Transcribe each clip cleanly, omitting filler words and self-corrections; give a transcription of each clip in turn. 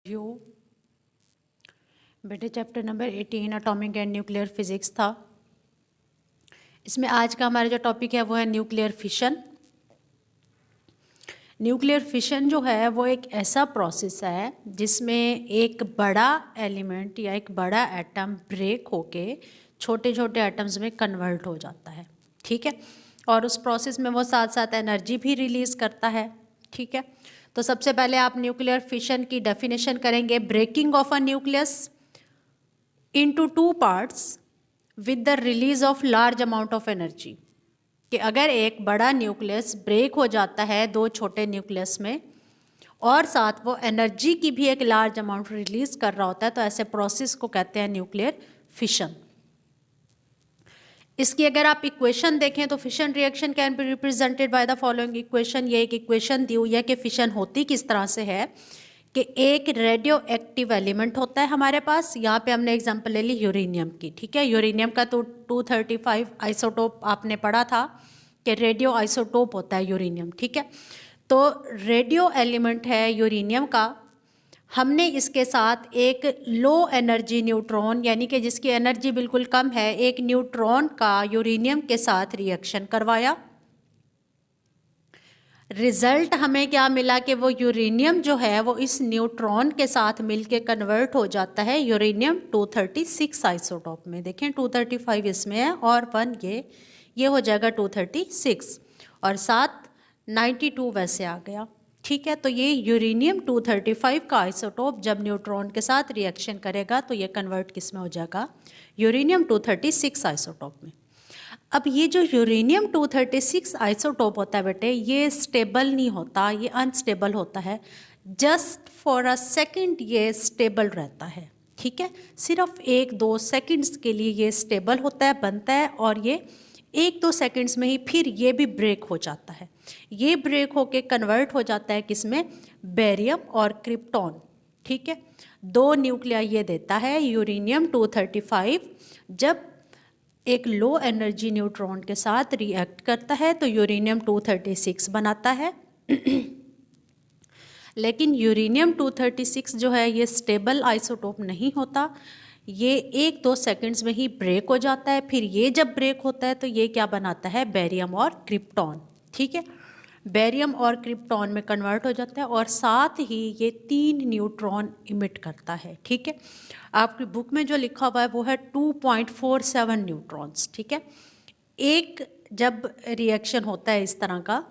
You बेटे chapter number 18 atomic and nuclear physics था। इसमें आज का हमारा जो टॉपिक है वो है न्यूक्लियर फिशन। न्यूक्लियर फिशन जो है वो एक ऐसा प्रोसेस है जिसमें एक बड़ा एलिमेंट या एक बड़ा एटम ब्रेक होके छोटे छोटे एटम्स में कन्वर्ट हो जाता है। ठीक है, और उस प्रोसेस में वो साथ साथ एनर्जी भी रिलीज़ करता है। ठीक है, तो सबसे पहले आप न्यूक्लियर फिशन की डेफिनेशन करेंगे। Breaking of a nucleus into two parts with the release of large amount of energy. कि अगर एक बड़ा न्यूक्लियस ब्रेक हो जाता है दो छोटे न्यूक्लियस में और साथ वो एनर्जी की भी एक लार्ज अमाउंट रिलीज कर रहा होता है, तो ऐसे प्रोसेस को कहते हैं न्यूक्लियर फिशन। इसकी अगर आप इक्वेशन देखें तो fission reaction can be represented by the following equation. ये एक इक्वेशन दी हुई है कि फिशन होती किस तरह से है कि एक रेडियो एक्टिव एलिमेंट होता है हमारे पास। यहाँ पे हमने एग्जांपल ले ली यूरेनियम की। ठीक है, यूरेनियम का तो 235 आइसोटोप आपने पढ़ा था कि रेडियो आइसोटोप होता है यूरेनियम। ठीक है, तो रेडियो एलिमेंट है यूरेनियम का। हमने इसके साथ एक लो एनर्जी न्यूट्रॉन यानी कि जिसकी एनर्जी बिल्कुल कम है, एक न्यूट्रॉन का यूरेनियम के साथ रिएक्शन करवाया। रिजल्ट हमें क्या मिला कि वो यूरेनियम जो है वो इस न्यूट्रॉन के साथ मिलके कन्वर्ट हो जाता है यूरेनियम 236 आइसोटोप में। देखें 235 इसमें है और 1 ये हो जाएगा 236 और 7 92 वैसे आ गया। ठीक है, तो ये यूरेनियम 235 का आइसोटोप जब न्यूट्रॉन के साथ रिएक्शन करेगा तो ये कन्वर्ट किस में हो जाएगा, यूरेनियम 236 आइसोटोप में। अब ये जो यूरेनियम 236 आइसोटोप होता है बेटे, ये स्टेबल नहीं होता, ये अनस्टेबल होता है। जस्ट फॉर अ सेकंड ये स्टेबल रहता है। ठीक है, सिर्फ 1-2 सेकंड्स के लिए ये स्टेबल होता है, बनता है और ये 1-2 सेकंड्स में ही फिर ये भी ब्रेक हो जाता है। ये ब्रेक होके कन्वर्ट हो जाता है किसमें, बेरियम और क्रिप्टॉन। ठीक है, 2 न्यूक्लियाई ये देता है यूरेनियम 235। जब एक लो एनर्जी न्यूट्रॉन के साथ रिएक्ट करता है तो यूरेनियम 236 बनाता है। लेकिन यूरेनियम 236 जो है ये स्टेबल आइसोटोप नहीं होता, ये 1-2 सेकंड्स में ही ब्रेक हो जाता है। फिर ये जब ब्रेक होता है तो ये क्या बनाता है, बेरियम और क्रिप्टॉन। ठीक है, बेरियम और क्रिप्टॉन में कन्वर्ट हो जाता है और साथ ही ये 3 न्यूट्रॉन इमिट करता है। ठीक है, आपकी बुक में जो लिखा हुआ है वो है 2.47 न्यूट्रॉन्स। ठीक है, एक जब रिएक्शन होता है इस तरह का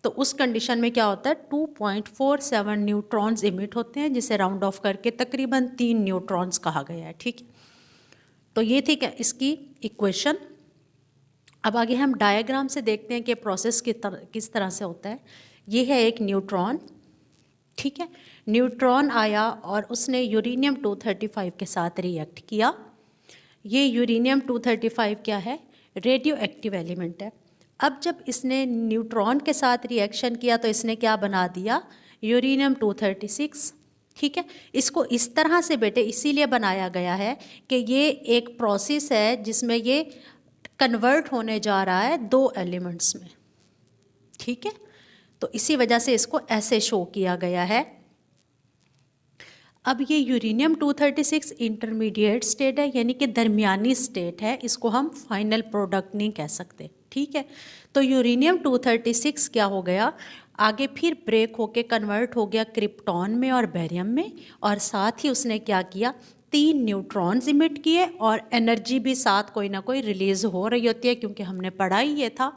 तो उस कंडीशन में क्या होता है, 2.47 न्यूट्रॉन्स इमिट होते हैं, जिसे राउंड ऑफ करके तकरीबन 3 न्यूट्रॉन्स कहा गया है। ठीक है, तो ये थी क्या इसकी इक्वेशन। अब आगे हम डायग्राम से देखते हैं कि प्रोसेस किस तरह से होता है। ये है एक न्यूट्रॉन। ठीक है, न्यूट्रॉन आया और उसने यूरेनियम 235 के साथ रिएक्ट किया। ये यूरेनियम 235 क्या है, रेडियो एक्टिव एलिमेंट है। अब जब इसने न्यूट्रॉन के साथ रिएक्शन किया तो इसने क्या बना दिया, यूरेनियम 236। ठीक है, इसको इस तरह से बेटे इसीलिए बनाया गया है कि ये एक प्रोसेस है जिसमें ये कन्वर्ट होने जा रहा है 2 एलिमेंट्स में। ठीक है, तो इसी वजह से इसको ऐसे शो किया गया है। अब ये यूरेनियम 236 इंटरमीडिएट स्टेट है यानी कि दरमियानी स्टेट है, इसको हम फाइनल प्रोडक्ट नहीं कह सकते। ठीक है, तो यूरेनियम 236 क्या हो गया, आगे फिर ब्रेक होके कन्वर्ट हो गया क्रिप्टॉन में और बेरियम में, और साथ ही उसने क्या किया, 3 न्यूट्रॉन्स इमिट किए और एनर्जी भी साथ कोई ना कोई रिलीज हो रही होती है, क्योंकि हमने पढ़ा ही ये था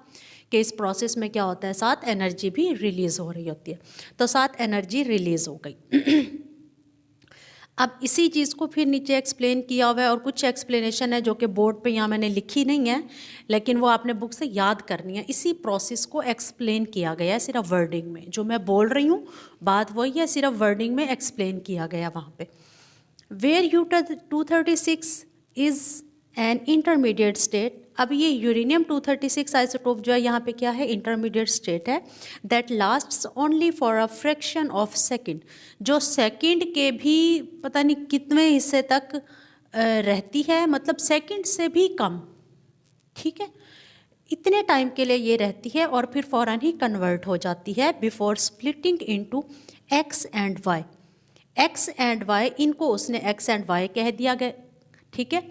कि इस प्रोसेस में क्या होता है, साथ एनर्जी भी रिलीज हो रही होती है। तो साथ एनर्जी रिलीज हो गई। अब इसी चीज़ को फिर नीचे एक्सप्लेन किया हुआ है और कुछ एक्सप्लेनेशन है जो कि बोर्ड पे यहाँ मैंने लिखी नहीं है, लेकिन वो आपने बुक से याद करनी है। इसी प्रोसेस को एक्सप्लेन किया गया है सिर्फ वर्डिंग में, जो मैं बोल रही हूँ बात वही है, सिर्फ वर्डिंग में एक्सप्लेन किया गया वहाँ पे। वेयर यूटर 236 इज़ एन इंटरमीडिएट स्टेट। अब ये यूरेनियम 236 आइसोटोप जो है यहाँ पे क्या है, इंटरमीडिएट स्टेट है, that lasts only for a fraction of second, जो सेकंड के भी पता नहीं कितने हिस्से तक रहती है, मतलब सेकंड से भी कम। ठीक है, इतने टाइम के लिए ये रहती है और फिर फ़ौरन ही कन्वर्ट हो जाती है before splitting into X and Y. X and Y, इनको उसने एक्स एंड वाई कह दिया गया, ठीक है।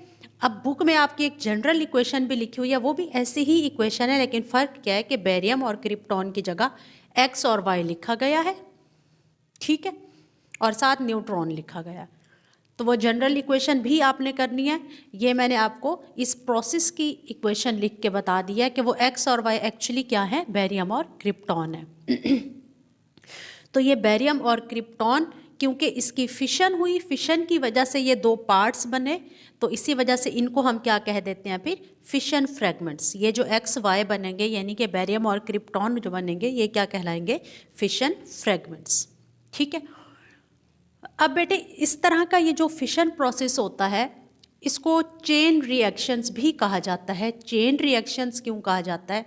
अब बुक में आपकी एक जनरल इक्वेशन भी लिखी हुई है, वो भी ऐसी ही इक्वेशन है, लेकिन फ़र्क क्या है कि बेरियम और क्रिप्टॉन की जगह एक्स और वाई लिखा गया है, ठीक है, और साथ न्यूट्रॉन लिखा गया है। तो वो जनरल इक्वेशन भी आपने करनी है। ये मैंने आपको इस प्रोसेस की इक्वेशन लिख के बता दिया है कि वो एक्स और वाई एक्चुअली क्या है, बेरियम और क्रिप्टॉन है। तो ये बेरियम और क्रिप्टॉन, क्योंकि इसकी फिशन हुई, फिशन की वजह से ये दो पार्ट्स बने, तो इसी वजह से इनको हम क्या कह देते हैं फिर, फिशन फ्रैगमेंट्स। ये जो एक्स वाई बनेंगे यानी कि बेरियम और क्रिप्टॉन जो बनेंगे, ये क्या कहलाएंगे, फिशन फ्रैगमेंट्स, ठीक है। अब बेटे इस तरह का ये जो फिशन प्रोसेस होता है, इसको चेन रिएक्शंस भी कहा जाता है। चेन रिएक्शंस क्यों कहा जाता है,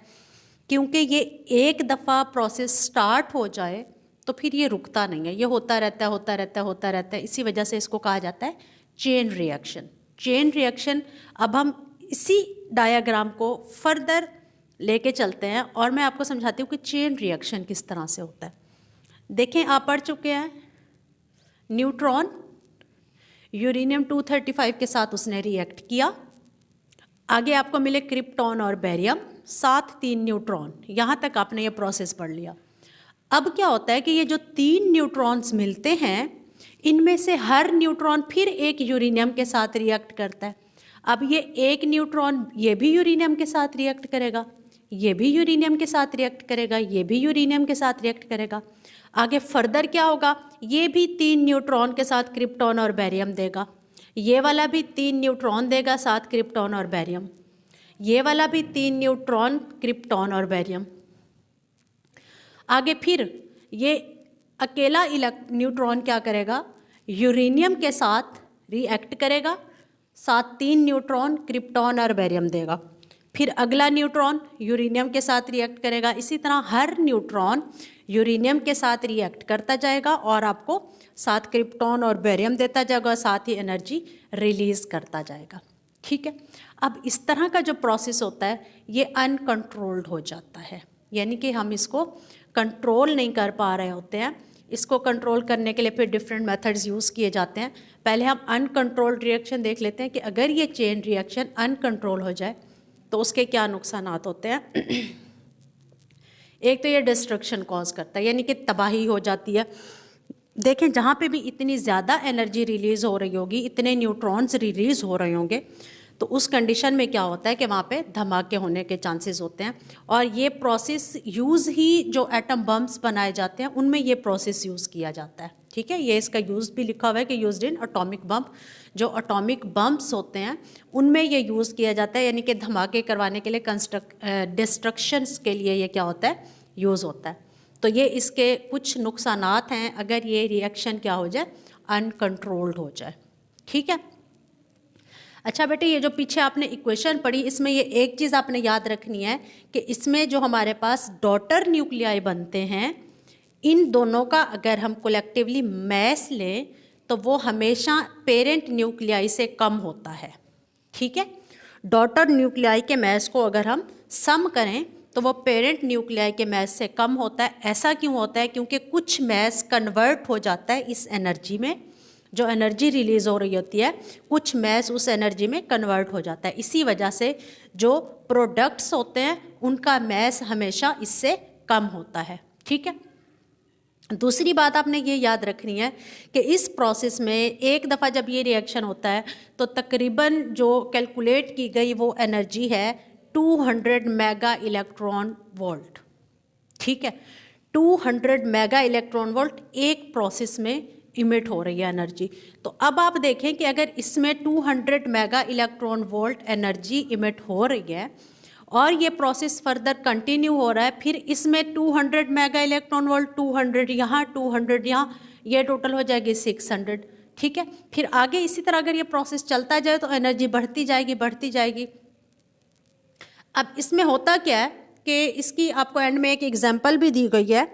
क्योंकि ये एक दफ़ा प्रोसेस स्टार्ट हो जाए तो फिर ये रुकता नहीं है, ये होता रहता है, होता रहता है, होता रहता है। इसी वजह से इसको कहा जाता है चेन रिएक्शन। चेन रिएक्शन, अब हम इसी डायग्राम को फर्दर लेके चलते हैं और मैं आपको समझाती हूँ कि चेन रिएक्शन किस तरह से होता है। देखें, आप पढ़ चुके हैं, न्यूट्रॉन यूरेनियम 235 के साथ उसने रिएक्ट किया, आगे आपको मिले क्रिप्टॉन और बेरियम, साथ 3 न्यूट्रॉन, यहाँ तक आपने ये प्रोसेस पढ़ लिया। अब क्या होता है कि ये जो 3 न्यूट्रॉन्स मिलते हैं, इनमें से हर न्यूट्रॉन फिर एक यूरेनियम के साथ रिएक्ट करता है। अब ये एक न्यूट्रॉन ये भी यूरेनियम के साथ रिएक्ट करेगा, ये भी यूरेनियम के साथ रिएक्ट करेगा, ये भी यूरेनियम के साथ रिएक्ट करेगा। आगे फर्दर क्या होगा, ये भी 3 न्यूट्रॉन के साथ क्रिप्टॉन और बेरियम देगा, ये वाला भी 3 न्यूट्रॉन देगा साथ क्रिप्टॉन और बेरियम, ये वाला भी 3 न्यूट्रॉन क्रिप्टॉन और बेरियम। आगे फिर ये अकेला न्यूट्रॉन क्या करेगा, यूरेनियम के साथ रिएक्ट करेगा, साथ 3 न्यूट्रॉन क्रिप्टॉन और बेरियम देगा। फिर अगला न्यूट्रॉन यूरेनियम के साथ रिएक्ट करेगा। इसी तरह हर न्यूट्रॉन यूरेनियम के साथ रिएक्ट करता जाएगा और आपको साथ क्रिप्टॉन और बेरियम देता जाएगा, साथ ही एनर्जी रिलीज करता जाएगा, ठीक है। अब इस तरह का जो प्रोसेस होता है ये अनकंट्रोल्ड हो जाता है, यानी कि हम इसको कंट्रोल नहीं कर पा रहे होते हैं। इसको कंट्रोल करने के लिए फिर डिफरेंट मेथड्स यूज़ किए जाते हैं। पहले हम अनकंट्रोल्ड रिएक्शन देख लेते हैं कि अगर ये चेन रिएक्शन अनकंट्रोल हो जाए तो उसके क्या नुकसानात होते हैं। एक तो ये डिस्ट्रक्शन कॉज करता है, यानी कि तबाही हो जाती है। देखें, जहाँ पे भी इतनी ज़्यादा एनर्जी रिलीज़ हो रही होगी, इतने न्यूट्रॉन्स रिलीज़ हो रहे होंगे, तो उस कंडीशन में क्या होता है कि वहाँ पे धमाके होने के चांसेस होते हैं। और ये प्रोसेस यूज़ ही जो एटम बम्स बनाए जाते हैं उनमें ये प्रोसेस यूज़ किया जाता है, ठीक है। ये इसका यूज़ भी लिखा हुआ है कि यूज्ड इन अटोमिक बम, जो अटोमिक बम्स होते हैं उनमें ये यूज़ किया जाता है, यानी कि धमाके करवाने के लिए, डिस्ट्रक्शंस के लिए ये क्या होता है, यूज़ होता है। तो ये इसके कुछ नुकसानात हैं अगर ये रिएक्शन क्या हो जाए, अनकंट्रोल्ड हो जाए, ठीक है। अच्छा बेटे, ये जो पीछे आपने इक्वेशन पढ़ी, इसमें ये एक चीज़ आपने याद रखनी है कि इसमें जो हमारे पास डॉटर न्यूक्लियाई बनते हैं, इन दोनों का अगर हम कलेक्टिवली मैस लें तो वो हमेशा पेरेंट न्यूक्लियाई से कम होता है, ठीक है। डॉटर न्यूक्लियाई के मैस को अगर हम सम करें तो वो पेरेंट न्यूक्लियाई के मैस से कम होता है। ऐसा क्यों होता है, क्योंकि कुछ मैस कन्वर्ट हो जाता है इस एनर्जी में, जो एनर्जी रिलीज़ हो रही होती है कुछ मैस उस एनर्जी में कन्वर्ट हो जाता है। इसी वजह से जो प्रोडक्ट्स होते हैं उनका मैस हमेशा इससे कम होता है, ठीक है। दूसरी बात आपने ये याद रखनी है कि इस प्रोसेस में एक दफ़ा जब ये रिएक्शन होता है तो तकरीबन जो कैलकुलेट की गई वो एनर्जी है 200 मेगा इलेक्ट्रॉन वोल्ट, ठीक है। 200 मेगा इलेक्ट्रॉन वोल्ट एक प्रोसेस में इमिट हो रही है एनर्जी। तो अब आप देखें कि अगर इसमें 200 mega electron volt energy emit हो रही है और ये प्रोसेस फर्दर कंटिन्यू हो रहा है, फिर इसमें 200 मेगा इलेक्ट्रॉन वोल्ट, 200 यहाँ, 200 यहाँ, ये टोटल हो जाएगी 600, ठीक है। फिर आगे इसी तरह अगर ये प्रोसेस चलता जाए तो एनर्जी बढ़ती जाएगी, बढ़ती जाएगी। अब इसमें होता क्या है कि इसकी आपको एंड में एक एग्जाम्पल भी दी गई है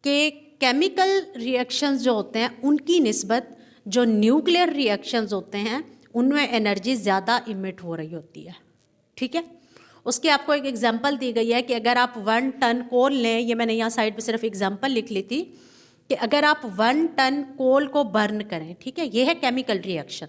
कि केमिकल रिएक्शंस जो होते हैं उनकी निस्बत जो न्यूक्लियर रिएक्शंस होते हैं उनमें एनर्जी ज़्यादा इमिट हो रही होती है, ठीक है। उसकी आपको एक एग्जांपल दी गई है कि अगर आप 1 टन कोल लें, ये मैंने यहाँ साइड पे सिर्फ एग्जांपल लिख ली थी, कि अगर आप 1 टन कोल को बर्न करें, ठीक है, ये है केमिकल रिएक्शन,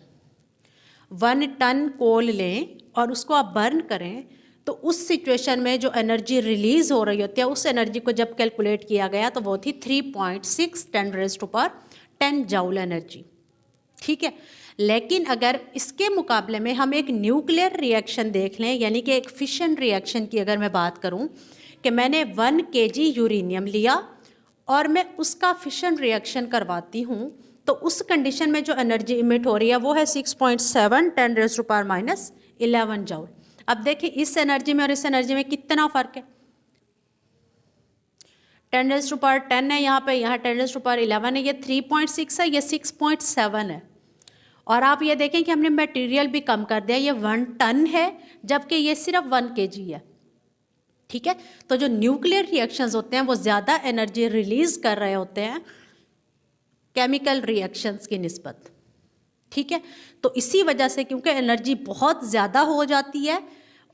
1 टन कोल लें और उसको आप बर्न करें, तो उस सिचुएशन में जो एनर्जी रिलीज हो रही होती है, उस एनर्जी को जब कैलकुलेट किया गया तो वो थी 3.6 10⁻10 जूल एनर्जी, ठीक है। लेकिन अगर इसके मुकाबले में हम एक न्यूक्लियर रिएक्शन देख लें, यानी कि एक फिशन रिएक्शन की अगर मैं बात करूं कि मैंने 1 kg यूरेनियम लिया और मैं उसका फिशन रिएक्शन करवाती हूं, तो उस कंडीशन में जो एनर्जी इमिट हो रही है वो है 6.7 10⁻11 जूल। अब देखिए इस एनर्जी में और इस एनर्जी में कितना फ़र्क है, 10⁻10 है यहाँ पे, यहाँ 10⁻11 है, ये 3.6 है, ये 6.7 है। और आप ये देखें कि हमने मटेरियल भी कम कर दिया, ये 1 टन है जबकि ये सिर्फ 1 kg है, ठीक है। तो जो न्यूक्लियर रिएक्शंस होते हैं वो ज़्यादा एनर्जी रिलीज कर रहे होते हैं केमिकल रिएक्शंस की निस्बत, ठीक है। तो इसी वजह से क्योंकि एनर्जी बहुत ज़्यादा हो जाती है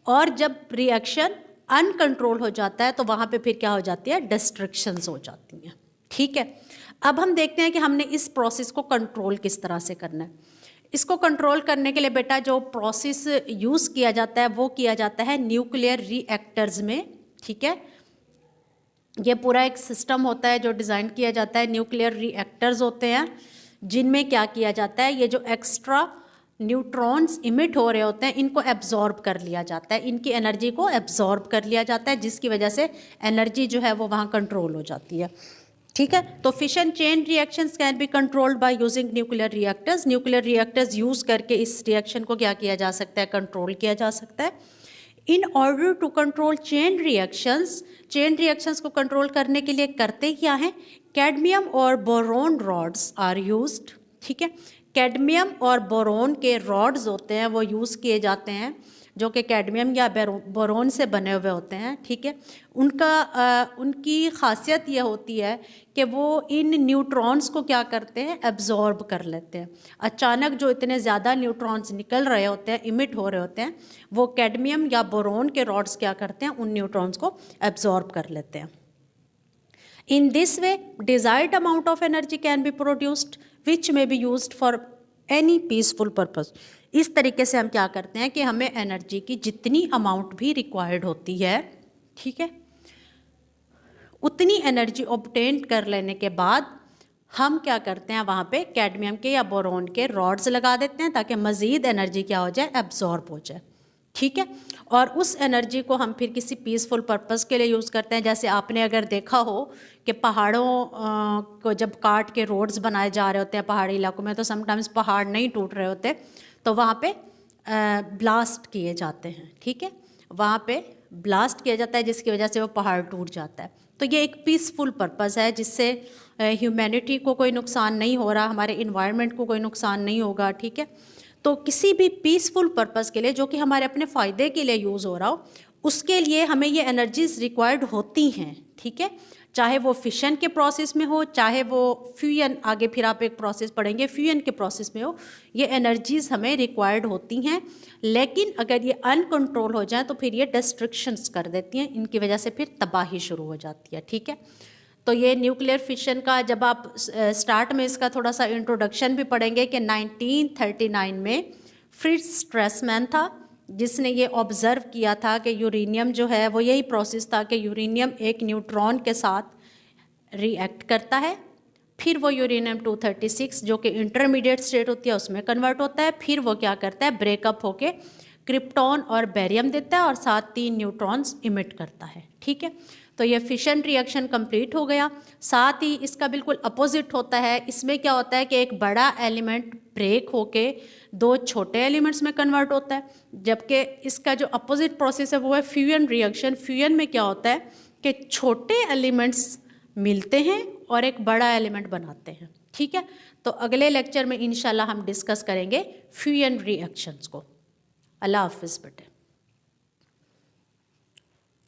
और जब रिएक्शन अनकंट्रोल हो जाता है तो वहाँ पे फिर क्या हो जाती है, डिस्ट्रक्शंस हो जाती हैं, ठीक है। अब हम देखते हैं कि हमने इस प्रोसेस को कंट्रोल किस तरह से करना है। इसको कंट्रोल करने के लिए बेटा जो प्रोसेस यूज़ किया जाता है वो किया जाता है न्यूक्लियर रिएक्टर्स में, ठीक है। ये पूरा एक सिस्टम होता है जो डिज़ाइन किया जाता है, न्यूक्लियर रिएक्टर्स होते हैं जिनमें क्या किया जाता है, ये जो एक्स्ट्रा न्यूट्रॉन्स इमिट हो रहे होते हैं इनको एब्जॉर्ब कर लिया जाता है, इनकी एनर्जी को एब्जॉर्ब कर लिया जाता है, जिसकी वजह से एनर्जी जो है वो वहाँ कंट्रोल हो जाती है, ठीक है। तो fission chain reactions can be controlled by using nuclear reactors. Nuclear reactors use करके इस रिएक्शन को क्या किया जा सकता है, कंट्रोल किया जा सकता है। In order to control chain reactions को कंट्रोल करने के लिए करते क्या हैं, कैडमियम और बोरोन रॉड्स आर यूज्ड, ठीक है। कैडमियम और बोरोन के रॉड्स होते हैं वो यूज़ किए जाते हैं जो कि कैडमियम या बोरोन से बने हुए होते हैं, ठीक है। उनकी खासियत यह होती है कि वो इन न्यूट्रॉन्स को क्या करते हैं, एब्जॉर्ब कर लेते हैं। अचानक जो इतने ज़्यादा न्यूट्रॉन्स निकल रहे होते हैं, इमिट हो रहे होते हैं, वो कैडमियम या बोरोन के रॉड्स क्या करते हैं, उन न्यूट्रॉन्स को एब्जॉर्ब कर लेते हैं। In this way, desired amount of energy can be produced, which may be used for any peaceful purpose. इस तरीके से हम क्या करते हैं कि हमें एनर्जी की जितनी अमाउंट भी रिक्वायर्ड होती है, ठीक है, उतनी एनर्जी ऑब्टेन कर लेने के बाद हम क्या करते हैं, वहाँ पे कैडमियम के या बोरोन के रॉड्स लगा देते हैं ताकि मज़ीद एनर्जी क्या हो जाए, एब्जॉर्ब हो जाए, ठीक है। और उस एनर्जी को हम फिर किसी पीसफुल पर्पस के लिए यूज़ करते हैं। जैसे आपने अगर देखा हो कि पहाड़ों को जब काट के रोड्स बनाए जा रहे होते हैं पहाड़ी इलाकों में, तो समटाइम्स पहाड़ नहीं टूट रहे होते तो वहाँ पे ब्लास्ट किए जाते हैं, ठीक है, वहाँ पे ब्लास्ट किया जाता है जिसकी वजह से वो पहाड़ टूट जाता है। तो ये एक पीसफुल पर्पस है जिससे ह्यूमैनिटी को कोई नुकसान नहीं हो रहा, हमारे इन्वायरमेंट को कोई नुकसान नहीं होगा, ठीक है। तो किसी भी पीसफुल पर्पस के लिए जो कि हमारे अपने फ़ायदे के लिए यूज़ हो रहा हो, उसके लिए हमें ये एनर्जीज रिक्वायर्ड होती हैं, ठीक है। चाहे वो फिशन के प्रोसेस में हो, चाहे वो फ्यूजन, आगे फिर आप एक प्रोसेस पढ़ेंगे फ्यूजन के प्रोसेस में हो, ये एनर्जीज हमें रिक्वायर्ड होती हैं। लेकिन अगर ये अनकंट्रोल हो जाए तो फिर ये डिस्ट्रक्शंस कर देती हैं, इनकी वजह से फिर तबाही शुरू हो जाती है, ठीक है। तो ये न्यूक्लियर फिशन का जब आप स्टार्ट में इसका थोड़ा सा इंट्रोडक्शन भी पढ़ेंगे कि 1939 में फ्रिट्ज स्ट्रेसमैन था जिसने ये ऑब्ज़र्व किया था कि यूरेनियम जो है वो यही प्रोसेस था कि यूरेनियम एक न्यूट्रॉन के साथ रिएक्ट करता है, फिर वो यूरेनियम 236 जो कि इंटरमीडिएट स्टेट होती है उसमें कन्वर्ट होता है, फिर वो क्या करता है, ब्रेकअप होके क्रिप्टॉन और बेरियम देता है और साथ 3 न्यूट्रॉन्स इमिट करता है, ठीक है। तो ये फिशन रिएक्शन कंप्लीट हो गया। साथ ही इसका बिल्कुल अपोजिट होता है, इसमें क्या होता है कि एक बड़ा एलिमेंट ब्रेक होके 2 छोटे एलिमेंट्स में कन्वर्ट होता है, जबकि इसका जो अपोजिट प्रोसेस है वो है फ्यूजन रिएक्शन। फ्यूजन में क्या होता है कि छोटे एलिमेंट्स मिलते हैं और एक बड़ा एलिमेंट बनाते हैं, ठीक है। तो अगले लेक्चर में इंशाल्लाह हम डिस्कस करेंगे फ्यूजन रिएक्शंस को। अल्लाह हाफिज़ बेटे।